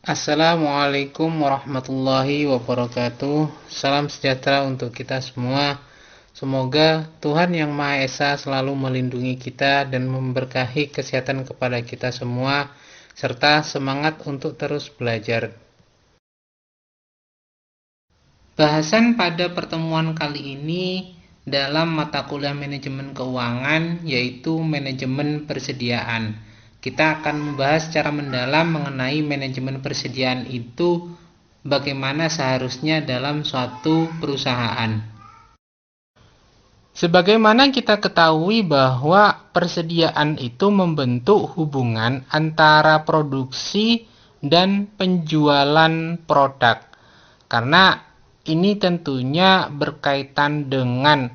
Assalamualaikum warahmatullahi wabarakatuh. Salam sejahtera untuk kita semua. Semoga Tuhan Yang Maha Esa selalu melindungi kita dan memberkahi kesehatan kepada kita semua, serta semangat untuk terus belajar. Bahasan pada pertemuan kali ini dalam mata kuliah manajemen keuangan, yaitu manajemen persediaan. Kita akan membahas secara mendalam mengenai manajemen persediaan itu, bagaimana seharusnya dalam suatu perusahaan. Sebagaimana kita ketahui bahwa persediaan itu membentuk hubungan antara produksi dan penjualan produk. Karena ini tentunya berkaitan dengan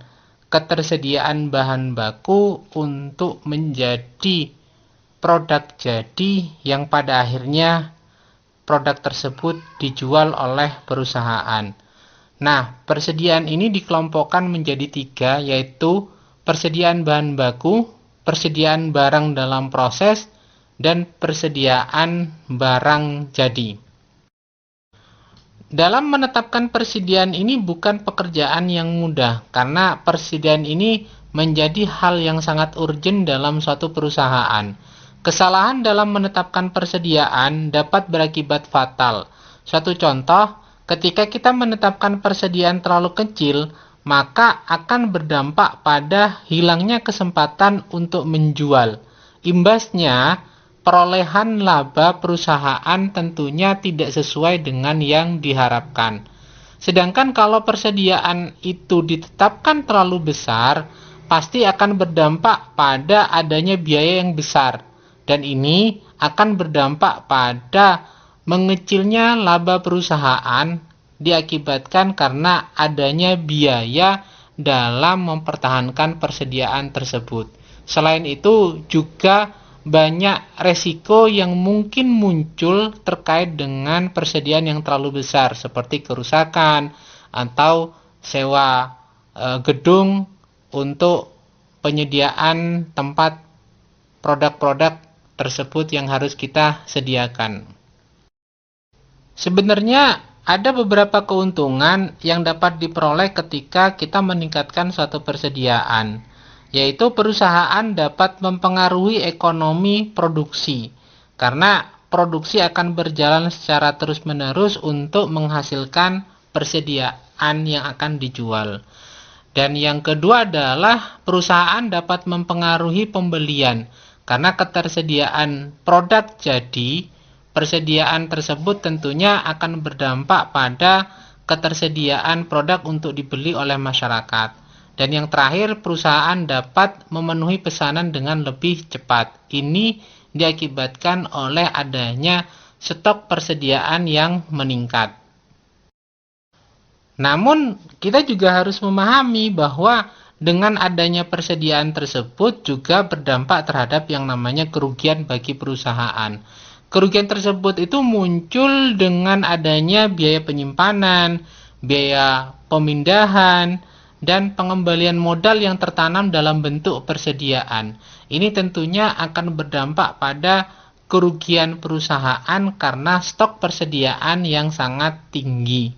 ketersediaan bahan baku untuk menjadi produk jadi yang pada akhirnya produk tersebut dijual oleh perusahaan. Nah, persediaan ini dikelompokkan menjadi 3, yaitu persediaan bahan baku, persediaan barang dalam proses, dan persediaan barang jadi. Dalam menetapkan persediaan ini bukan pekerjaan yang mudah, karena persediaan ini menjadi hal yang sangat urgent dalam suatu perusahaan. Kesalahan dalam menetapkan persediaan dapat berakibat fatal. Suatu contoh, ketika kita menetapkan persediaan terlalu kecil, maka akan berdampak pada hilangnya kesempatan untuk menjual. Imbasnya, perolehan laba perusahaan tentunya tidak sesuai dengan yang diharapkan. Sedangkan kalau persediaan itu ditetapkan terlalu besar, pasti akan berdampak pada adanya biaya yang besar. Dan ini akan berdampak pada mengecilnya laba perusahaan diakibatkan karena adanya biaya dalam mempertahankan persediaan tersebut. Selain itu juga banyak resiko yang mungkin muncul terkait dengan persediaan yang terlalu besar, seperti kerusakan atau sewa gedung untuk penyediaan tempat produk-produk tersebut yang harus kita sediakan. Sebenarnya ada beberapa keuntungan yang dapat diperoleh ketika kita meningkatkan suatu persediaan, yaitu perusahaan dapat mempengaruhi ekonomi produksi, karena produksi akan berjalan secara terus-menerus untuk menghasilkan persediaan yang akan dijual. Dan yang kedua adalah perusahaan dapat mempengaruhi pembelian, karena ketersediaan produk jadi, persediaan tersebut tentunya akan berdampak pada ketersediaan produk untuk dibeli oleh masyarakat. Dan yang terakhir, perusahaan dapat memenuhi pesanan dengan lebih cepat. Ini diakibatkan oleh adanya stok persediaan yang meningkat. Namun, kita juga harus memahami bahwa dengan adanya persediaan tersebut juga berdampak terhadap yang namanya kerugian bagi perusahaan. Kerugian tersebut itu muncul dengan adanya biaya penyimpanan, biaya pemindahan, dan pengembalian modal yang tertanam dalam bentuk persediaan. Ini tentunya akan berdampak pada kerugian perusahaan karena stok persediaan yang sangat tinggi.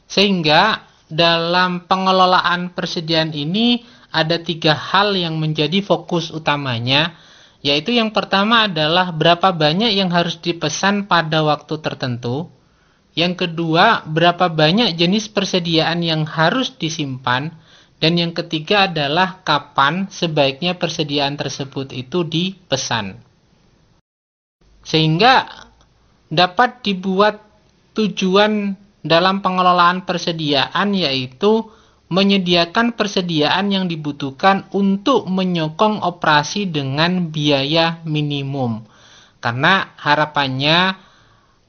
Sehingga dalam pengelolaan persediaan ini ada 3 hal yang menjadi fokus utamanya, yaitu yang pertama adalah berapa banyak yang harus dipesan pada waktu tertentu. Yang kedua, berapa banyak jenis persediaan yang harus disimpan. Dan yang ketiga adalah kapan sebaiknya persediaan tersebut itu dipesan. Sehingga dapat dibuat tujuan dalam pengelolaan persediaan, yaitu menyediakan persediaan yang dibutuhkan untuk menyokong operasi dengan biaya minimum. Karena harapannya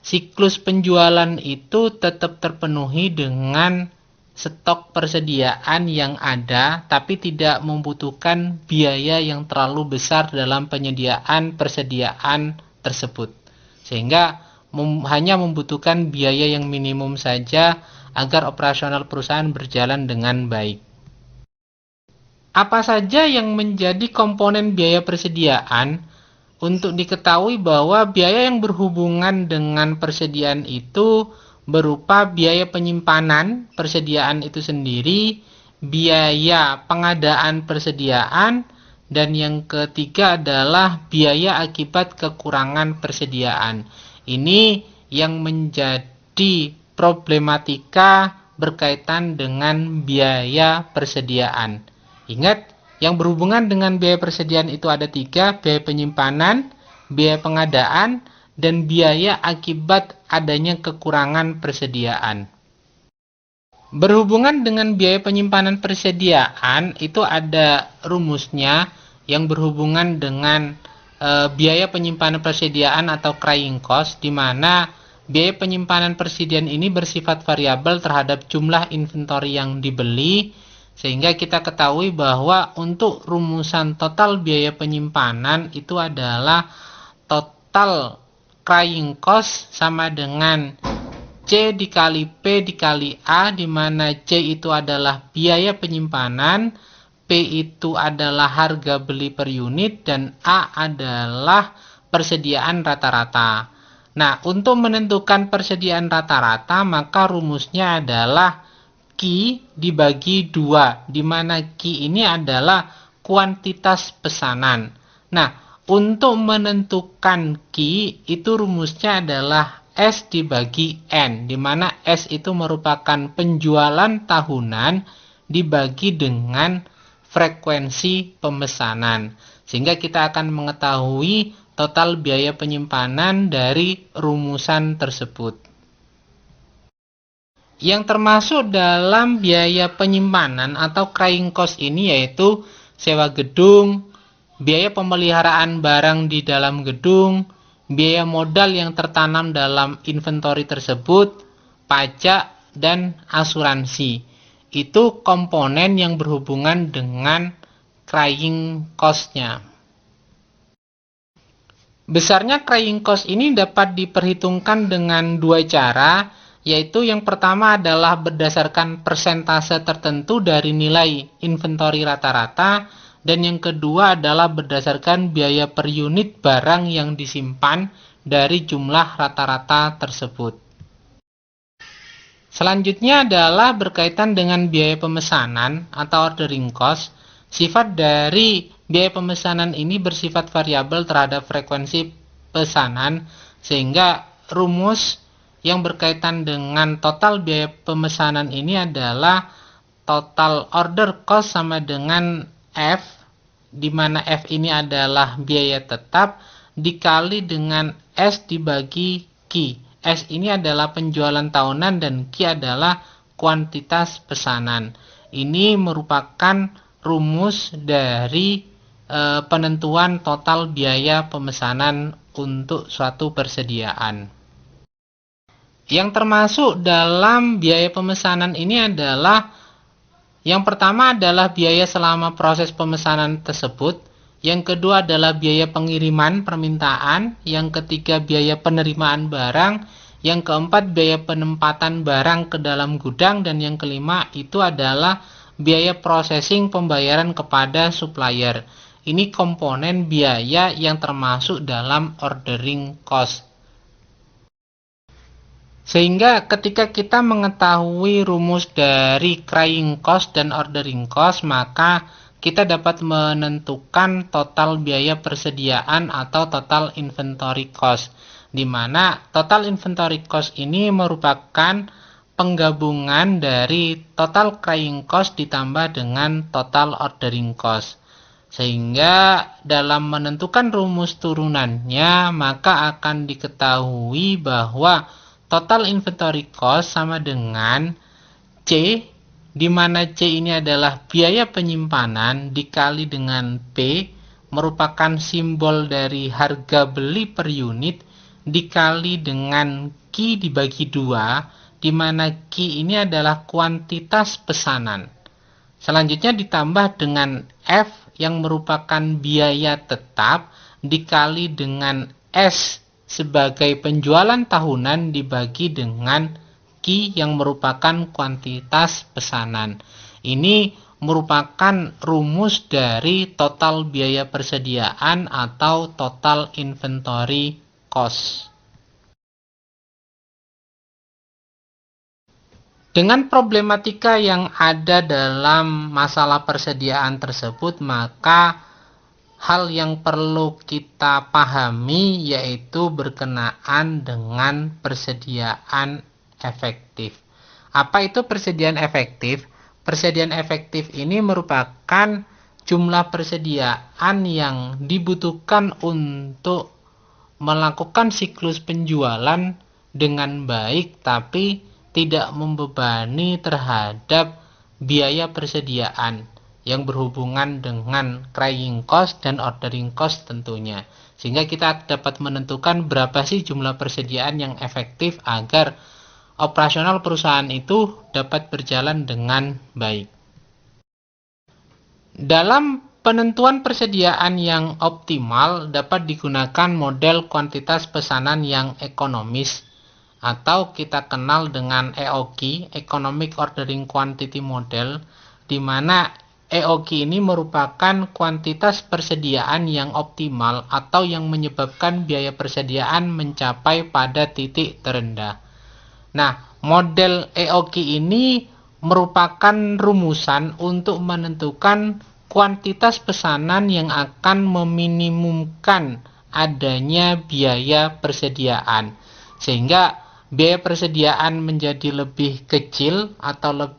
siklus penjualan itu tetap terpenuhi dengan stok persediaan yang ada, tapi tidak membutuhkan biaya yang terlalu besar dalam penyediaan persediaan tersebut. Sehingga hanya membutuhkan biaya yang minimum saja agar operasional perusahaan berjalan dengan baik. Apa saja yang menjadi komponen biaya persediaan? untuk diketahui bahwa biaya yang berhubungan dengan persediaan itu berupa biaya penyimpanan persediaan itu sendiri, biaya pengadaan persediaan, dan yang ketiga adalah biaya akibat kekurangan persediaan. Ini yang menjadi problematika berkaitan dengan biaya persediaan. Ingat, yang berhubungan dengan biaya persediaan itu ada 3, biaya penyimpanan, biaya pengadaan, dan biaya akibat adanya kekurangan persediaan. Berhubungan dengan biaya penyimpanan persediaan itu ada rumusnya yang berhubungan dengan biaya penyimpanan persediaan atau carrying cost, di mana biaya penyimpanan persediaan ini bersifat variabel terhadap jumlah inventory yang dibeli, sehingga kita ketahui bahwa untuk rumusan total biaya penyimpanan itu adalah total carrying cost sama dengan C dikali P dikali A, di mana C itu adalah biaya penyimpanan, P itu adalah harga beli per unit, dan A adalah persediaan rata-rata. Nah, untuk menentukan persediaan rata-rata, maka rumusnya adalah Q dibagi 2, di mana Q ini adalah kuantitas pesanan. Nah, untuk menentukan Q itu rumusnya adalah S dibagi N, di mana S itu merupakan penjualan tahunan dibagi dengan frekuensi pemesanan. Sehingga kita akan mengetahui total biaya penyimpanan dari rumusan tersebut. Yang termasuk dalam biaya penyimpanan atau carrying cost ini yaitu sewa gedung, biaya pemeliharaan barang di dalam gedung, biaya modal yang tertanam dalam inventory tersebut, pajak, dan asuransi. Itu komponen yang berhubungan dengan carrying cost-nya. Besarnya carrying cost ini dapat diperhitungkan dengan 2 cara, yaitu yang pertama adalah berdasarkan persentase tertentu dari nilai inventory rata-rata, dan yang kedua adalah berdasarkan biaya per unit barang yang disimpan dari jumlah rata-rata tersebut. Selanjutnya adalah berkaitan dengan biaya pemesanan atau ordering cost. Sifat dari biaya pemesanan ini bersifat variabel terhadap frekuensi pesanan, sehingga rumus yang berkaitan dengan total biaya pemesanan ini adalah total order cost sama dengan F, di mana F ini adalah biaya tetap, dikali dengan S dibagi Q. S ini adalah penjualan tahunan dan Q adalah kuantitas pesanan. Ini merupakan rumus dari penentuan total biaya pemesanan untuk suatu persediaan. Yang termasuk dalam biaya pemesanan ini adalah yang pertama adalah biaya selama proses pemesanan tersebut, yang kedua adalah biaya pengiriman permintaan, yang ketiga biaya penerimaan barang, yang keempat biaya penempatan barang ke dalam gudang, dan yang kelima itu adalah biaya processing pembayaran kepada supplier. Ini komponen biaya yang termasuk dalam ordering cost. Sehingga ketika kita mengetahui rumus dari carrying cost dan ordering cost, maka kita dapat menentukan total biaya persediaan atau total inventory cost, di mana total inventory cost ini merupakan penggabungan dari total carrying cost ditambah dengan total ordering cost. Sehingga dalam menentukan rumus turunannya, maka akan diketahui bahwa total inventory cost sama dengan C, di mana C ini adalah biaya penyimpanan dikali dengan P, merupakan simbol dari harga beli per unit, dikali dengan Q dibagi 2, di mana Q ini adalah kuantitas pesanan. Selanjutnya ditambah dengan F yang merupakan biaya tetap, dikali dengan S sebagai penjualan tahunan dibagi dengan Q yang merupakan kuantitas pesanan. Ini merupakan rumus dari total biaya persediaan atau total inventory cost. Dengan problematika yang ada dalam masalah persediaan tersebut, maka hal yang perlu kita pahami yaitu berkenaan dengan persediaan efektif. Apa itu persediaan efektif? Persediaan efektif ini merupakan jumlah persediaan yang dibutuhkan untuk melakukan siklus penjualan dengan baik tapi tidak membebani terhadap biaya persediaan yang berhubungan dengan carrying cost dan ordering cost tentunya. Sehingga kita dapat menentukan berapa sih jumlah persediaan yang efektif agar operasional perusahaan itu dapat berjalan dengan baik. Dalam penentuan persediaan yang optimal dapat digunakan model kuantitas pesanan yang ekonomis atau kita kenal dengan EOQ, Economic Ordering Quantity Model, di mana EOQ ini merupakan kuantitas persediaan yang optimal atau yang menyebabkan biaya persediaan mencapai pada titik terendah. Nah, model EOQ ini merupakan rumusan untuk menentukan kuantitas pesanan yang akan meminimumkan adanya biaya persediaan, sehingga biaya persediaan menjadi lebih kecil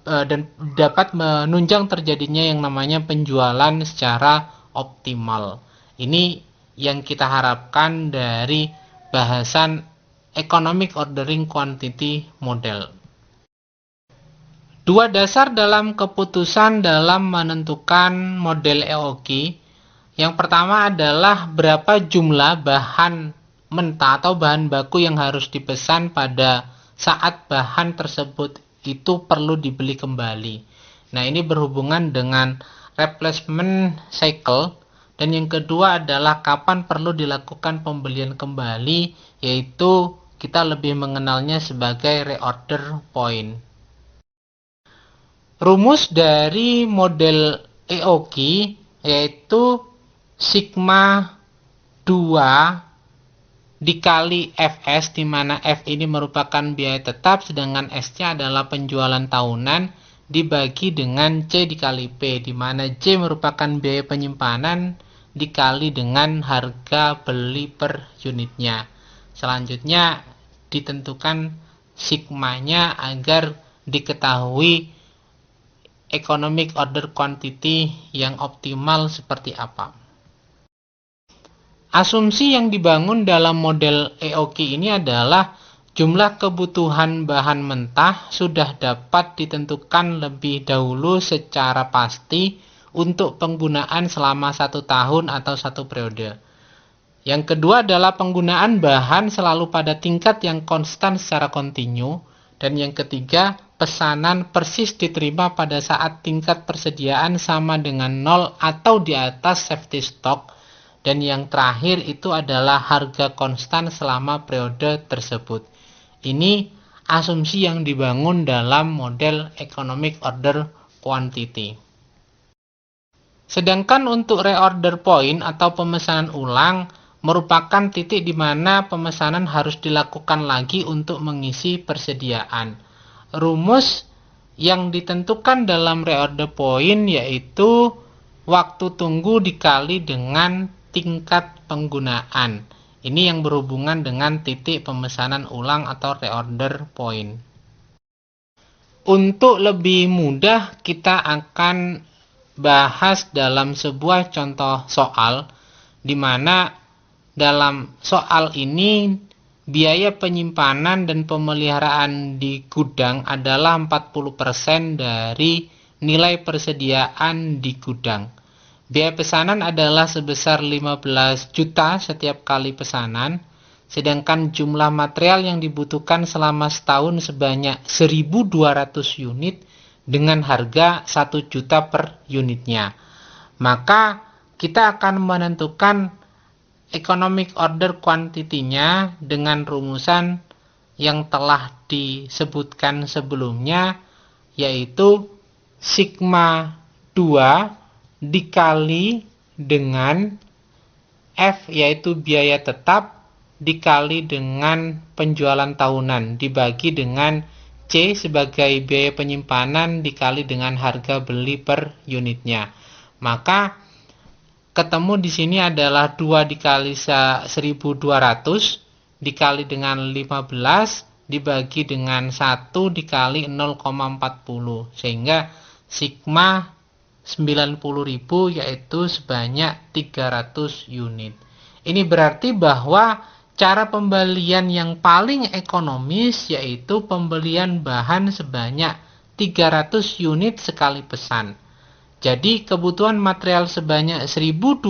dan dapat menunjang terjadinya yang namanya penjualan secara optimal. Ini yang kita harapkan dari bahasan Economic Ordering Quantity Model. Dua dasar dalam keputusan dalam menentukan model EOQ. Yang pertama adalah berapa jumlah bahan mentah atau bahan baku yang harus dipesan pada saat bahan tersebut itu perlu dibeli kembali. Nah, ini berhubungan dengan replacement cycle. Dan yang kedua adalah kapan perlu dilakukan pembelian kembali, yaitu kita lebih mengenalnya sebagai reorder point. Rumus dari model EOQ yaitu sigma 2 dikali Fs, di mana F ini merupakan biaya tetap sedangkan S-nya adalah penjualan tahunan, dibagi dengan C dikali P, di mana C merupakan biaya penyimpanan dikali dengan harga beli per unitnya. Selanjutnya ditentukan sigmanya agar diketahui economic order quantity yang optimal seperti apa. Asumsi yang dibangun dalam model EOQ ini adalah jumlah kebutuhan bahan mentah sudah dapat ditentukan lebih dahulu secara pasti untuk penggunaan selama 1 tahun atau 1 periode. Yang kedua adalah penggunaan bahan selalu pada tingkat yang konstan secara kontinu. Dan yang ketiga, pesanan persis diterima pada saat tingkat persediaan sama dengan 0 atau di atas safety stock. Dan yang terakhir itu adalah harga konstan selama periode tersebut. Ini asumsi yang dibangun dalam model economic order quantity. Sedangkan untuk reorder point atau pemesanan ulang merupakan titik di mana pemesanan harus dilakukan lagi untuk mengisi persediaan. Rumus yang ditentukan dalam reorder point yaitu waktu tunggu dikali dengan tingkat penggunaan. Ini yang berhubungan dengan titik pemesanan ulang atau reorder point. Untuk lebih mudah kita akan bahas dalam sebuah contoh soal di mana dalam soal ini biaya penyimpanan dan pemeliharaan di gudang adalah 40% dari nilai persediaan di gudang. Biaya pesanan adalah sebesar 15 juta setiap kali pesanan, sedangkan jumlah material yang dibutuhkan selama setahun sebanyak 1.200 unit dengan harga 1 juta per unitnya. Maka kita akan menentukan economic order quantity-nya dengan rumusan yang telah disebutkan sebelumnya, yaitu sigma 2 dikali dengan F, yaitu biaya tetap, dikali dengan penjualan tahunan, dibagi dengan C sebagai biaya penyimpanan, dikali dengan harga beli per unitnya. Maka ketemu di sini adalah 2 dikali 1.200 dikali dengan 15 dibagi dengan 1 dikali 0,40, sehingga sigma 90.000 yaitu sebanyak 300 unit. Ini berarti bahwa cara pembelian yang paling ekonomis yaitu pembelian bahan sebanyak 300 unit sekali pesan. Jadi kebutuhan material sebanyak 1.200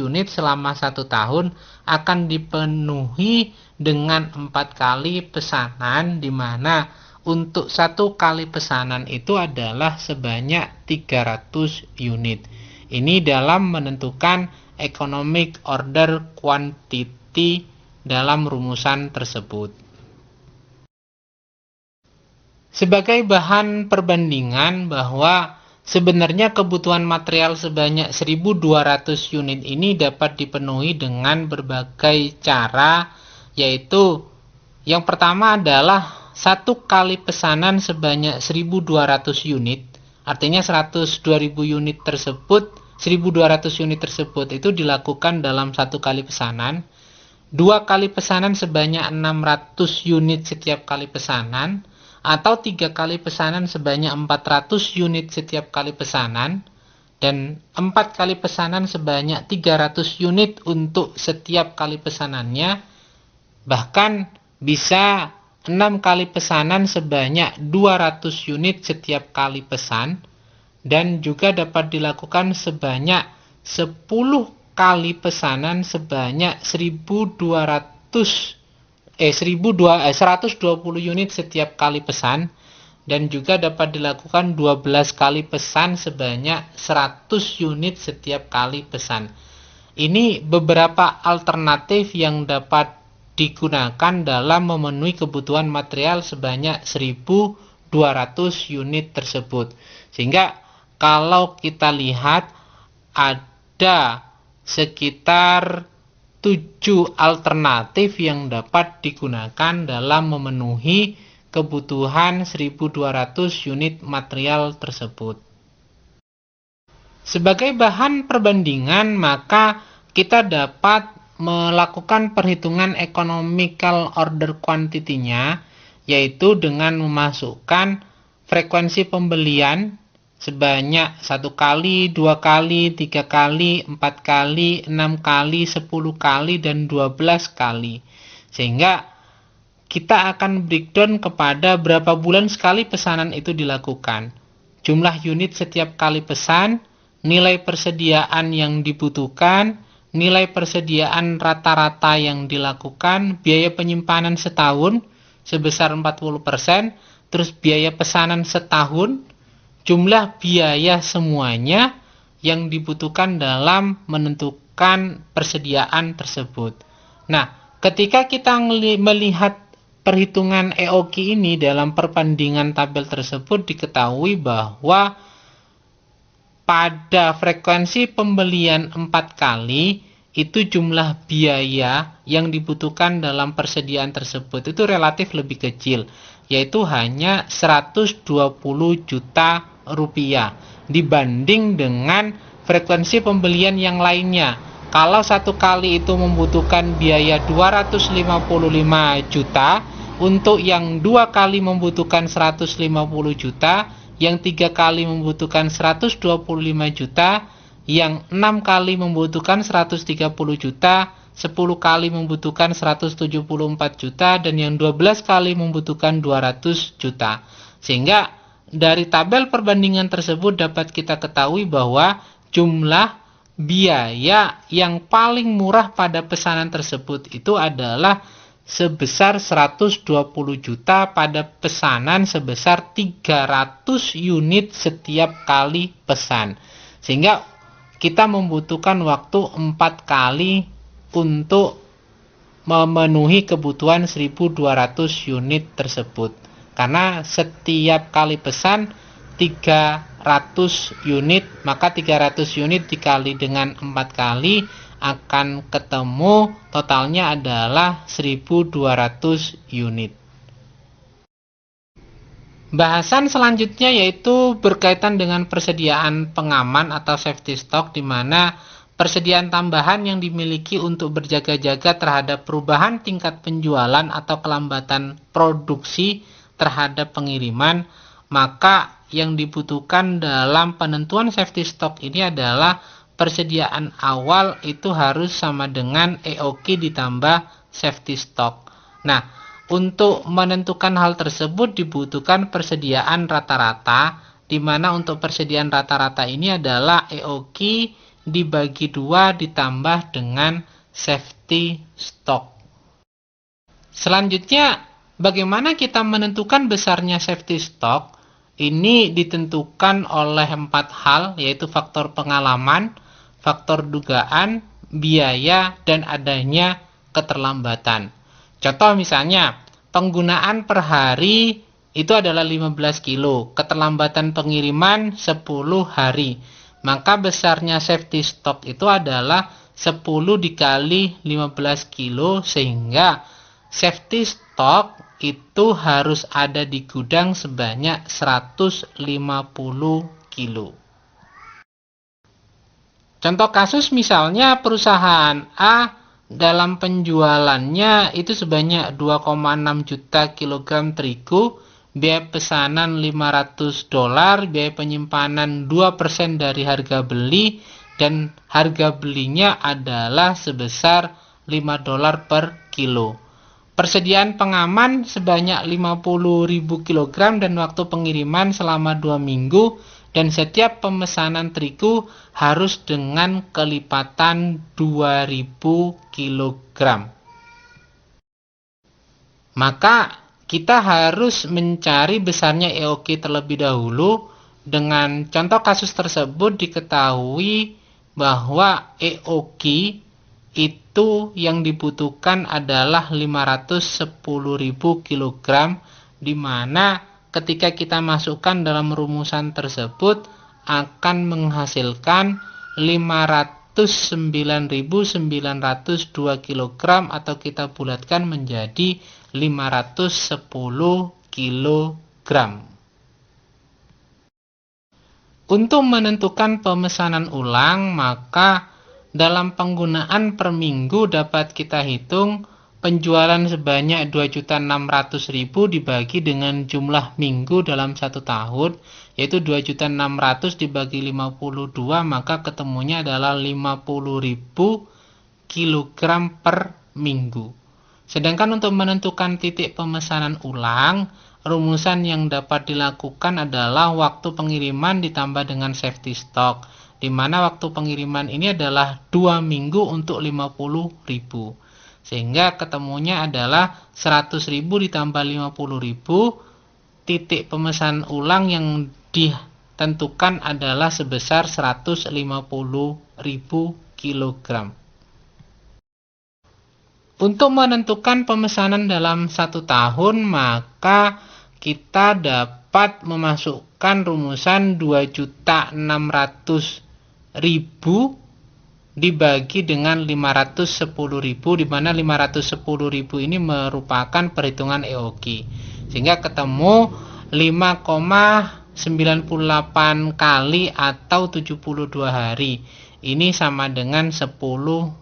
unit selama 1 tahun akan dipenuhi dengan 4 kali pesanan, di mana untuk 1 kali pesanan itu adalah sebanyak 300 unit. Ini dalam menentukan economic order quantity dalam rumusan tersebut. Sebagai bahan perbandingan bahwa sebenarnya kebutuhan material sebanyak 1.200 unit ini dapat dipenuhi dengan berbagai cara, yaitu yang pertama adalah 1 kali pesanan sebanyak 1.200 unit, artinya 102.000 unit tersebut, 1.200 unit tersebut itu dilakukan dalam 1 kali pesanan. 2 kali pesanan sebanyak 600 unit setiap kali pesanan, atau 3 kali pesanan sebanyak 400 unit setiap kali pesanan, dan 4 kali pesanan sebanyak 300 unit untuk setiap kali pesanannya, bahkan bisa 6 kali pesanan sebanyak 200 unit setiap kali pesan, dan juga dapat dilakukan sebanyak 10 kali pesanan sebanyak 120 unit setiap kali pesan, dan juga dapat dilakukan 12 kali pesan sebanyak 100 unit setiap kali pesan. Ini beberapa alternatif yang dapat digunakan dalam memenuhi kebutuhan material sebanyak 1.200 unit tersebut. Sehingga kalau kita lihat ada sekitar 7 alternatif yang dapat digunakan dalam memenuhi kebutuhan 1.200 unit material tersebut. Sebagai bahan perbandingan, maka kita dapat melakukan perhitungan economical order quantity-nya, yaitu dengan memasukkan frekuensi pembelian sebanyak 1 kali, 2 kali, 3 kali, 4 kali, 6 kali, 10 kali, dan 12 kali. Sehingga kita akan breakdown kepada berapa bulan sekali pesanan itu dilakukan. Jumlah unit setiap kali pesan, nilai persediaan yang dibutuhkan, nilai persediaan rata-rata yang dilakukan, biaya penyimpanan setahun sebesar 40%, terus biaya pesanan setahun, jumlah biaya semuanya yang dibutuhkan dalam menentukan persediaan tersebut. Nah, ketika kita melihat perhitungan EOQ ini dalam perbandingan tabel tersebut, diketahui bahwa pada frekuensi pembelian 4 kali, itu jumlah biaya yang dibutuhkan dalam persediaan tersebut itu relatif lebih kecil, yaitu hanya 120 juta rupiah dibanding dengan frekuensi pembelian yang lainnya. Kalau 1 kali itu membutuhkan biaya 255 juta, untuk yang 2 kali membutuhkan 150 juta, yang 3 kali membutuhkan 125 juta, yang 6 kali membutuhkan 130 juta, 10 kali membutuhkan 174 juta, dan yang 12 kali membutuhkan 200 juta. Sehingga dari tabel perbandingan tersebut dapat kita ketahui bahwa jumlah biaya yang paling murah pada pesanan tersebut itu adalah sebesar 120 juta pada pesanan sebesar 300 unit setiap kali pesan. Sehingga kita membutuhkan waktu 4 kali untuk memenuhi kebutuhan 1.200 unit tersebut. Karena setiap kali pesan 300 unit, maka 300 unit dikali dengan 4 kali akan ketemu totalnya adalah 1200 unit. Bahasan selanjutnya yaitu berkaitan dengan persediaan pengaman atau safety stock, di mana persediaan tambahan yang dimiliki untuk berjaga-jaga terhadap perubahan tingkat penjualan atau kelambatan produksi terhadap pengiriman. Maka yang dibutuhkan dalam penentuan safety stock ini adalah persediaan awal itu harus sama dengan EOQ ditambah safety stock. Nah, untuk menentukan hal tersebut dibutuhkan persediaan rata-rata, di mana untuk persediaan rata-rata ini adalah EOQ dibagi 2 ditambah dengan safety stock. Selanjutnya, bagaimana kita menentukan besarnya safety stock? Ini ditentukan oleh 4 hal, yaitu faktor pengalaman, faktor dugaan, biaya, dan adanya keterlambatan. Contoh misalnya, penggunaan per hari itu adalah 15 kilo, keterlambatan pengiriman 10 hari. Maka besarnya safety stock itu adalah 10 dikali 15 kilo, sehingga safety stock itu harus ada di gudang sebanyak 150 kilo. Contoh kasus misalnya perusahaan A dalam penjualannya itu sebanyak 2,6 juta kilogram terigu, biaya pesanan $500, biaya penyimpanan 2% dari harga beli, dan harga belinya adalah sebesar $5 per kilo. Persediaan pengaman sebanyak 50.000 kg dan waktu pengiriman selama 2 minggu, dan setiap pemesanan terigu harus dengan kelipatan 2000 kg. Maka kita harus mencari besarnya EOQ terlebih dahulu. Dengan contoh kasus tersebut diketahui bahwa EOQ itu yang dibutuhkan adalah 510.000 kg, di mana ketika kita masukkan dalam rumusan tersebut akan menghasilkan 509.902 kg, atau kita bulatkan menjadi 510 kg. Untuk menentukan pemesanan ulang, maka dalam penggunaan per minggu dapat kita hitung penjualan sebanyak 2.600.000 dibagi dengan jumlah minggu dalam 1 tahun, yaitu 2.600.000 dibagi 52, maka ketemunya adalah 50.000 kg per minggu. Sedangkan untuk menentukan titik pemesanan ulang, rumusan yang dapat dilakukan adalah waktu pengiriman ditambah dengan safety stock, di mana waktu pengiriman ini adalah 2 minggu untuk 50.000. Sehingga ketemunya adalah 100.000 ditambah 50.000. Titik pemesanan ulang yang ditentukan adalah sebesar 150.000 kg. Untuk menentukan pemesanan dalam 1 tahun, maka kita dapat memasukkan rumusan 2.600.000 dibagi dengan 510.000, di mana 510.000 ini merupakan perhitungan EOQ, sehingga ketemu 5,98 kali atau 72 hari. Ini sama dengan 10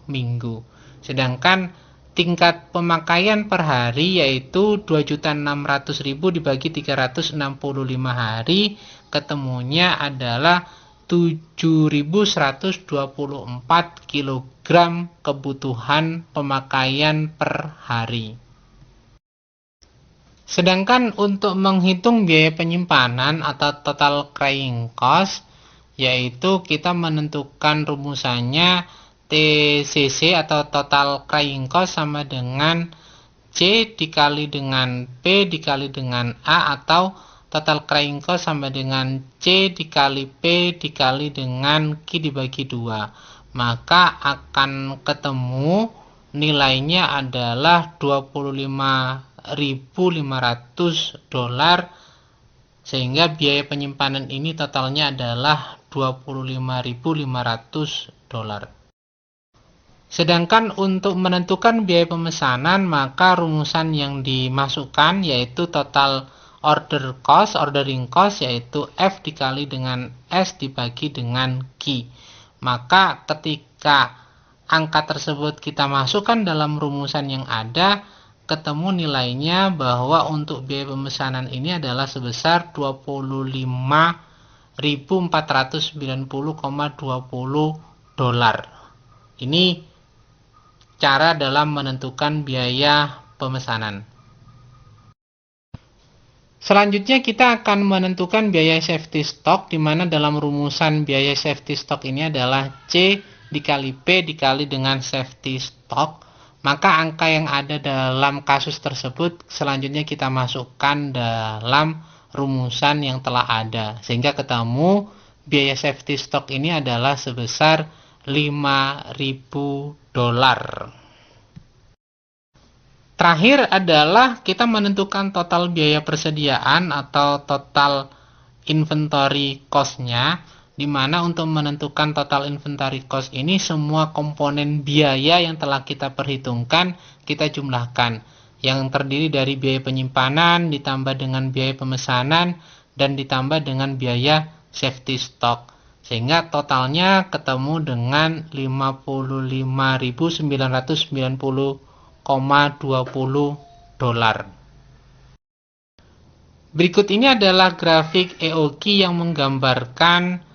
minggu. Sedangkan tingkat pemakaian per hari yaitu 2.600.000 dibagi 365 hari, ketemunya adalah 7.124 kg kebutuhan pemakaian per hari. Sedangkan untuk menghitung biaya penyimpanan atau total carrying cost, yaitu kita menentukan rumusannya TCC atau total carrying cost sama dengan C dikali dengan P dikali dengan A, atau total carrying cost sama dengan C dikali P dikali dengan Q dibagi 2. Maka akan ketemu nilainya adalah $25.500 sehingga biaya penyimpanan ini totalnya adalah $25.500. Sedangkan untuk menentukan biaya pemesanan, maka rumusan yang dimasukkan yaitu total ordering cost, yaitu F dikali dengan S dibagi dengan Q. Maka ketika angka tersebut kita masukkan dalam rumusan yang ada, ketemu nilainya bahwa untuk biaya pemesanan ini adalah sebesar $25.490,20. Ini cara dalam menentukan biaya pemesanan. Selanjutnya kita akan menentukan biaya safety stock, di mana dalam rumusan biaya safety stock ini adalah C dikali P dikali dengan safety stock. Maka angka yang ada dalam kasus tersebut selanjutnya kita masukkan dalam rumusan yang telah ada, sehingga ketemu biaya safety stock ini adalah sebesar $5.000. Terakhir adalah kita menentukan total biaya persediaan atau total inventory cost-nya, di mana untuk menentukan total inventory cost ini semua komponen biaya yang telah kita perhitungkan kita jumlahkan, yang terdiri dari biaya penyimpanan ditambah dengan biaya pemesanan dan ditambah dengan biaya safety stock, sehingga totalnya ketemu dengan $55.990,20. Berikut ini adalah grafik EOQ yang menggambarkan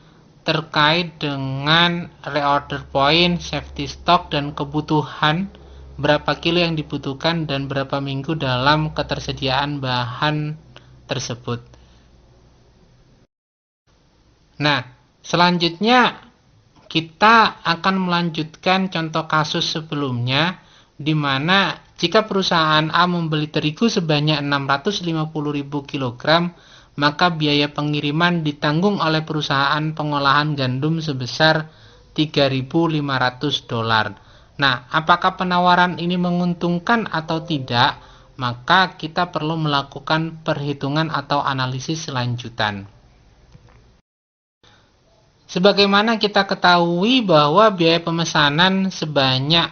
terkait dengan reorder point, safety stock, dan kebutuhan berapa kilo yang dibutuhkan dan berapa minggu dalam ketersediaan bahan tersebut. Nah, selanjutnya kita akan melanjutkan contoh kasus sebelumnya, di mana jika perusahaan A membeli terigu sebanyak 650.000 kg, maka biaya pengiriman ditanggung oleh perusahaan pengolahan gandum sebesar $3.500. Nah, apakah penawaran ini menguntungkan atau tidak? Maka kita perlu melakukan perhitungan atau analisis lanjutan. Sebagaimana kita ketahui bahwa biaya pemesanan sebanyak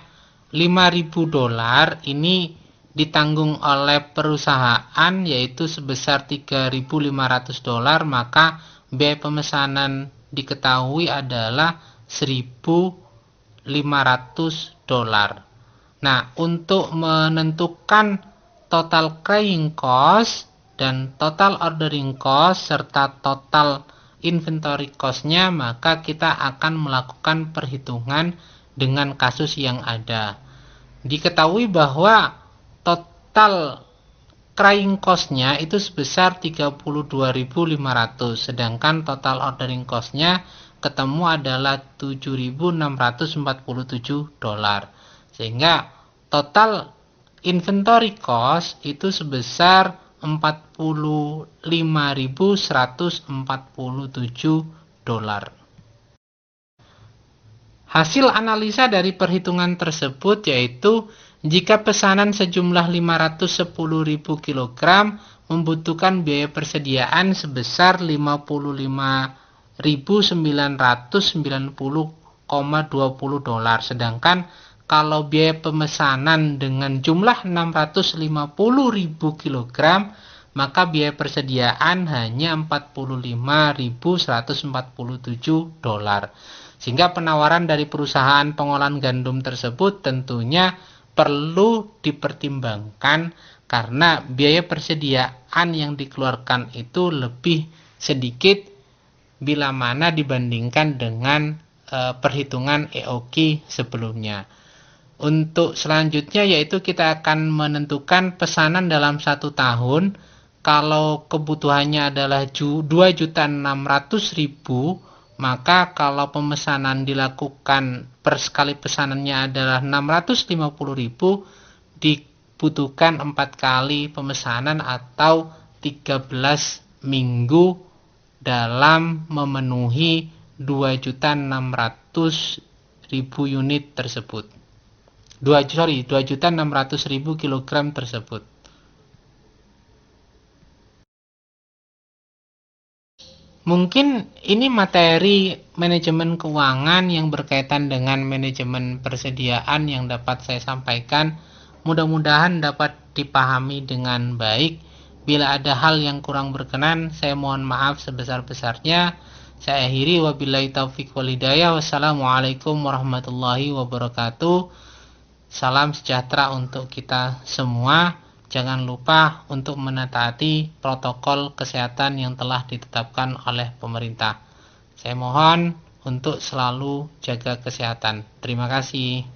$5.000 ini ditanggung oleh perusahaan yaitu sebesar $3.500, maka biaya pemesanan diketahui adalah $1.500. Nah, untuk menentukan total carrying cost dan total ordering cost serta total inventory cost-nya, maka kita akan melakukan perhitungan dengan kasus yang ada. Diketahui bahwa total carrying cost-nya itu sebesar $32.500, sedangkan total ordering cost-nya ketemu adalah $7.647, sehingga total inventory cost itu sebesar $45.147. Hasil analisa dari perhitungan tersebut yaitu jika pesanan sejumlah 510.000 kg membutuhkan biaya persediaan sebesar $59.990,20, sedangkan kalau biaya pemesanan dengan jumlah 650.000 kg, maka biaya persediaan hanya $45.147. Sehingga penawaran dari perusahaan pengolahan gandum tersebut tentunya perlu dipertimbangkan karena biaya persediaan yang dikeluarkan itu lebih sedikit bila mana dibandingkan dengan perhitungan EOQ sebelumnya. Untuk selanjutnya yaitu kita akan menentukan pesanan dalam 1 tahun. Kalau kebutuhannya adalah 2.600.000, maka kalau pemesanan dilakukan per sekali pesanannya adalah 650.000, dibutuhkan 4 kali pemesanan atau 13 minggu dalam memenuhi 2.600.000 unit tersebut. 2.600.000 kg tersebut. Mungkin ini materi manajemen keuangan yang berkaitan dengan manajemen persediaan yang dapat saya sampaikan. Mudah-mudahan dapat dipahami dengan baik. Bila ada hal yang kurang berkenan, saya mohon maaf sebesar-besarnya. Saya akhiri, wabillahi taufiq wal hidayah. Wassalamualaikum warahmatullahi wabarakatuh. Salam sejahtera untuk kita semua. Jangan lupa untuk menataati protokol kesehatan yang telah ditetapkan oleh pemerintah. Saya mohon untuk selalu jaga kesehatan. Terima kasih.